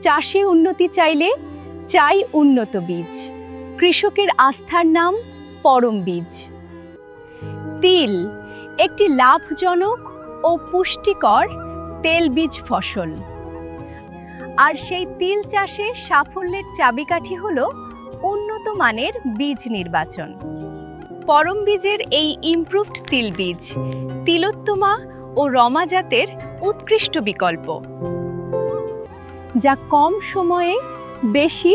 চাষে উন্নতি চাইলে চাই উন্নত বীজ। কৃষকের আস্থার নাম পরম বীজ। তিল একটি লাভজনক ও পুষ্টিকর তেলবীজ ফসল। আর সেই তিল চাষে সাফল্যের চাবিকাঠি হলো উন্নত মানের বীজ নির্বাচন। পরম বীজের এই ইমপ্রুভড তিল বীজ তিলোত্তমা ও রমা জাতের উৎকৃষ্ট বিকল্প, যা কম সময়ে বেশি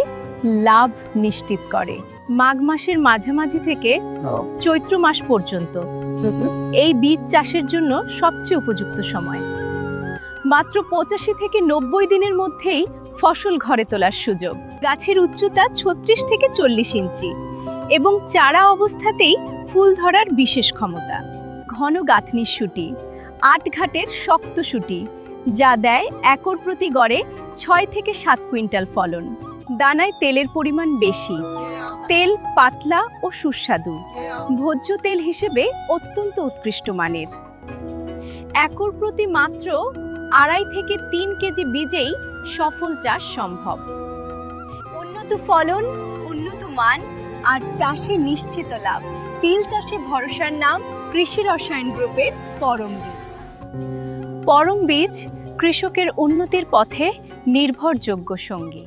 লাভ নিশ্চিত করে। মাঘ মাসের মাঝামাঝি থেকে চৈত্র মাস পর্যন্ত এই বীজ চাষের জন্য সবচেয়ে উপযুক্ত সময়। মাত্র 85 থেকে 90 দিনের মধ্যেই ফসল ঘরে তোলার সুযোগ। গাছের উচ্চতা 36 থেকে 40 ইঞ্চি এবং চারা অবস্থাতেই ফুল ধরার বিশেষ ক্ষমতা। ঘন গাঁথনির শুটি, 8 ঘাটের শক্ত শুটি, যা দেয় একর প্রতি গড়ে 6 থেকে 7 কুইন্টাল ফলন। দানায় তেলের পরিমাণ বেশি, তেল পাতলা ও সুস্বাদু, ভোজ্য তেল হিসেবে অত্যন্ত উৎকৃষ্ট মানের। একর প্রতি মাত্র 2.5 থেকে 3 কেজি বীজেই সফল চাষ সম্ভব। উন্নত ফলন, উন্নত মান আর চাষে নিশ্চিত লাভ। তিল চাষে ভরসার নাম কৃষি রসায়ন গ্রুপের পরম বীজ। পরম বীজ কৃষকের উন্নতির পথে নির্ভরযোগ্য সঙ্গী।